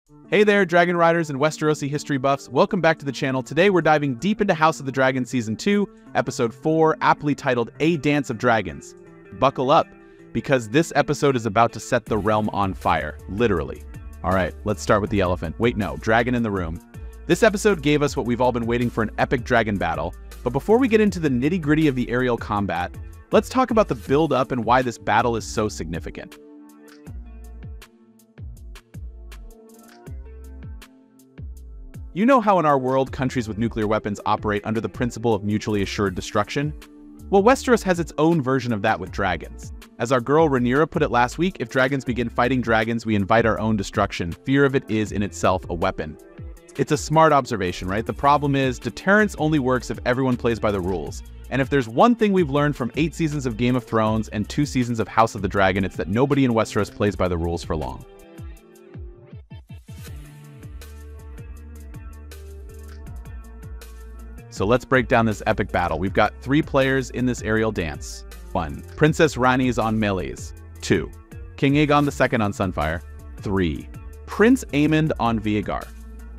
Hey there, Dragon Riders and Westerosi history buffs. Welcome back to the channel. Today we're diving deep into House of the Dragon Season 2, Episode 4, aptly titled A Dance of Dragons. Buckle up, because this episode is about to set the realm on fire, literally. Alright, let's start with the elephant. Wait, no, dragon in the room. This episode gave us what we've all been waiting for, an epic dragon battle. But before we get into the nitty-gritty of the aerial combat, let's talk about the build-up and why this battle is so significant. You know how in our world, countries with nuclear weapons operate under the principle of mutually assured destruction? Well, Westeros has its own version of that with dragons. As our girl Rhaenyra put it last week, if dragons begin fighting dragons, we invite our own destruction. Fear of it is in itself a weapon. It's a smart observation, right? The problem is, deterrence only works if everyone plays by the rules. And if there's one thing we've learned from 8 seasons of Game of Thrones and 2 seasons of House of the Dragon, it's that nobody in Westeros plays by the rules for long. So let's break down this epic battle. We've got 3 players in this aerial dance. 1. Princess Rhaenys on Melees. 2. King Aegon II on Sunfire. 3. Prince Aemond on Vhagar.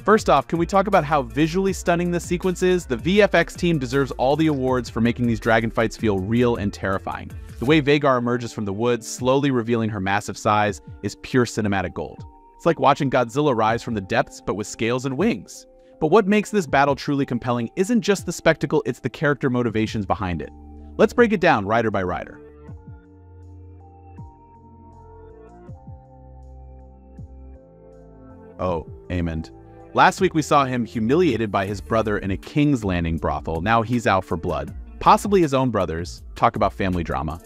First off, can we talk about how visually stunning this sequence is? The VFX team deserves all the awards for making these dragon fights feel real and terrifying. The way Vhagar emerges from the woods, slowly revealing her massive size, is pure cinematic gold. It's like watching Godzilla rise from the depths, but with scales and wings. But what makes this battle truly compelling isn't just the spectacle, it's the character motivations behind it. Let's break it down rider by rider. Oh, Aemond. Last week we saw him humiliated by his brother in a King's Landing brothel. Now he's out for blood. Possibly his own brothers. Talk about family drama.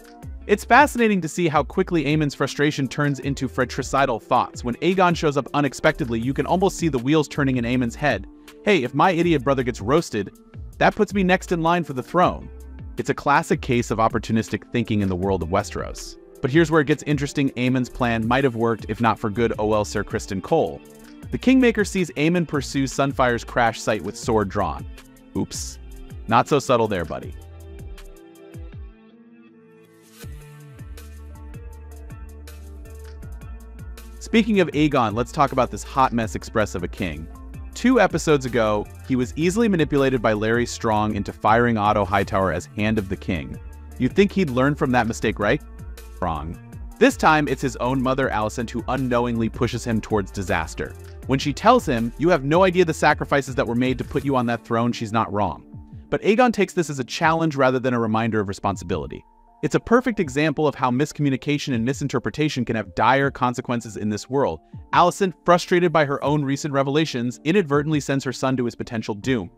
It's fascinating to see how quickly Aemond's frustration turns into fratricidal thoughts. When Aegon shows up unexpectedly, you can almost see the wheels turning in Aemond's head. Hey, if my idiot brother gets roasted, that puts me next in line for the throne. It's a classic case of opportunistic thinking in the world of Westeros. But here's where it gets interesting. Aemond's plan might have worked if not for good OL Sir Criston Cole. The Kingmaker sees Aemond pursue Sunfire's crash site with sword drawn. Oops. Not so subtle there, buddy. Speaking of Aegon, let's talk about this hot mess express of a king. 2 episodes ago, he was easily manipulated by Larry Strong into firing Otto Hightower as Hand of the King. You'd think he'd learn from that mistake, right? Wrong. This time, it's his own mother, Alicent, who unknowingly pushes him towards disaster. When she tells him, "You have no idea the sacrifices that were made to put you on that throne," she's not wrong. But Aegon takes this as a challenge rather than a reminder of responsibility. It's a perfect example of how miscommunication and misinterpretation can have dire consequences in this world. Alicent, frustrated by her own recent revelations, inadvertently sends her son to his potential doom.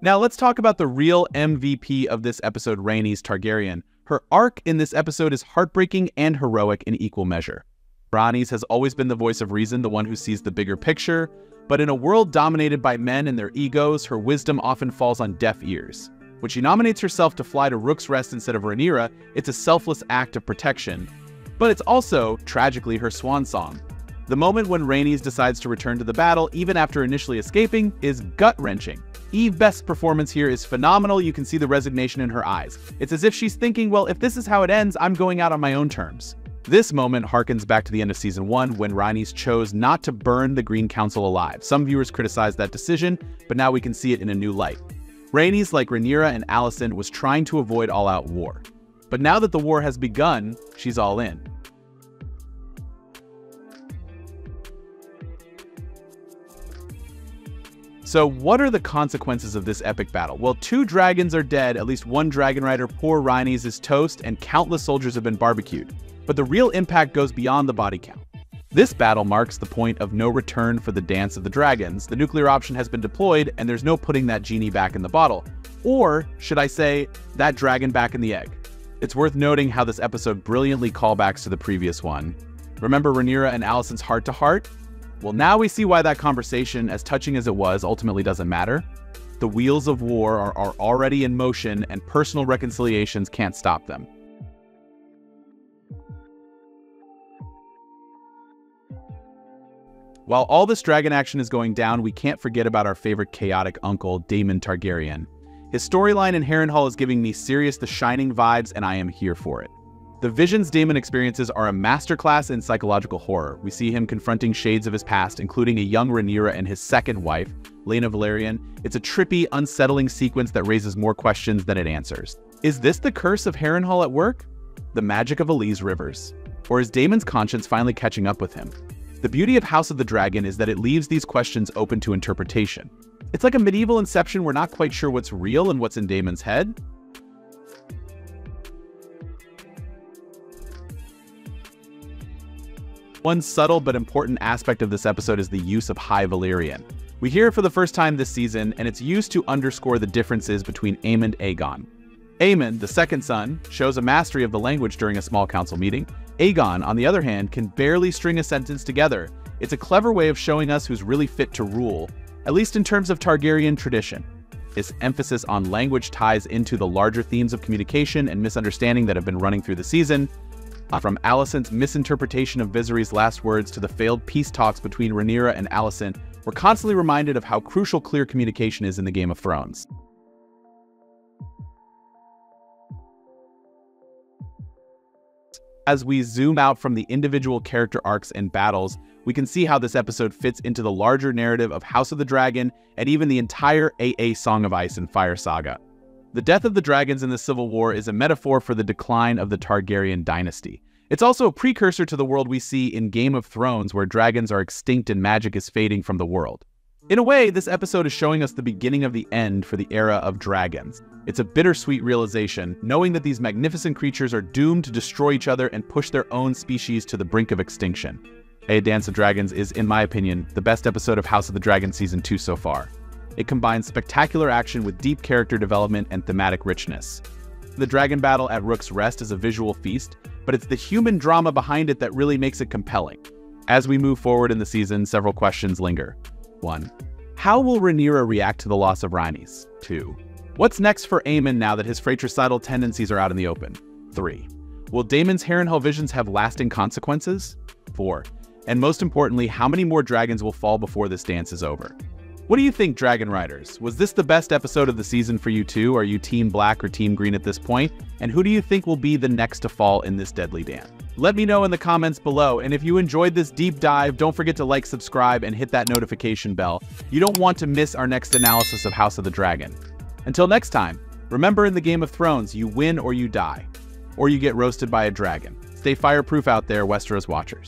Now let's talk about the real MVP of this episode, Rhaenys Targaryen. Her arc in this episode is heartbreaking and heroic in equal measure. Rhaenys has always been the voice of reason, the one who sees the bigger picture, but in a world dominated by men and their egos, her wisdom often falls on deaf ears. When she nominates herself to fly to Rook's Rest instead of Rhaenyra, it's a selfless act of protection. But it's also, tragically, her swan song. The moment when Rhaenys decides to return to the battle, even after initially escaping, is gut-wrenching. Eve Best's performance here is phenomenal. You can see the resignation in her eyes. It's as if she's thinking, well, if this is how it ends, I'm going out on my own terms. This moment harkens back to the end of Season 1, when Rhaenys chose not to burn the Green Council alive. Some viewers criticized that decision, but now we can see it in a new light. Rhaenys, like Rhaenyra and Alicent, was trying to avoid all-out war. But now that the war has begun, she's all in. So what are the consequences of this epic battle? Well, 2 dragons are dead, at least 1 dragon rider, poor Rhaenys, is toast, and countless soldiers have been barbecued. But the real impact goes beyond the body count. This battle marks the point of no return for the Dance of the Dragons. The nuclear option has been deployed, and there's no putting that genie back in the bottle. Or, should I say, that dragon back in the egg. It's worth noting how this episode brilliantly callbacks to the previous one. Remember Rhaenyra and Alicent's heart-to-heart? Well, now we see why that conversation, as touching as it was, ultimately doesn't matter. The wheels of war are already in motion, and personal reconciliations can't stop them. While all this dragon action is going down, we can't forget about our favorite chaotic uncle, Damon Targaryen. His storyline in Harrenhal is giving me serious The Shining vibes, and I am here for it. The visions Damon experiences are a masterclass in psychological horror. We see him confronting shades of his past, including a young Rhaenyra and his second wife, Lena Valyrian. It's a trippy, unsettling sequence that raises more questions than it answers. Is this the curse of Harrenhal at work? The magic of Elise rivers? Or is Damon's conscience finally catching up with him? The beauty of House of the Dragon is that it leaves these questions open to interpretation. It's like a medieval Inception. We're not quite sure what's real and what's in Damon's head. One subtle but important aspect of this episode is the use of High Valyrian. We hear it for the first time this season, and it's used to underscore the differences between Aemon and Aegon. Aemon, the second son, shows a mastery of the language during a small council meeting. Aegon, on the other hand, can barely string a sentence together. It's a clever way of showing us who's really fit to rule, at least in terms of Targaryen tradition. Its emphasis on language ties into the larger themes of communication and misunderstanding that have been running through the season. From Alicent's misinterpretation of Viserys' last words to the failed peace talks between Rhaenyra and Alicent, we're constantly reminded of how crucial clear communication is in the Game of Thrones. As we zoom out from the individual character arcs and battles, we can see how this episode fits into the larger narrative of House of the Dragon and even the entire AA Song of Ice and Fire saga. The death of the dragons in the Civil War is a metaphor for the decline of the Targaryen dynasty. It's also a precursor to the world we see in Game of Thrones, where dragons are extinct and magic is fading from the world. In a way, this episode is showing us the beginning of the end for the era of dragons. It's a bittersweet realization, knowing that these magnificent creatures are doomed to destroy each other and push their own species to the brink of extinction. A Dance of Dragons is, in my opinion, the best episode of House of the Dragon Season 2 so far. It combines spectacular action with deep character development and thematic richness. The dragon battle at Rook's Rest is a visual feast, but it's the human drama behind it that really makes it compelling. As we move forward in the season, several questions linger. 1. How will Rhaenyra react to the loss of Rhaenys? 2. What's next for Aemon now that his fratricidal tendencies are out in the open? 3. Will Damon's Harrenhal visions have lasting consequences? 4. And most importantly, how many more dragons will fall before this dance is over? What do you think, Dragon Riders? Was this the best episode of the season for you too? Are you Team Black or Team Green at this point? And who do you think will be the next to fall in this deadly dance? Let me know in the comments below, and if you enjoyed this deep dive, don't forget to like, subscribe, and hit that notification bell. You don't want to miss our next analysis of House of the Dragon. Until next time, remember, in the Game of Thrones, you win or you die. Or you get roasted by a dragon. Stay fireproof out there, Westeros watchers.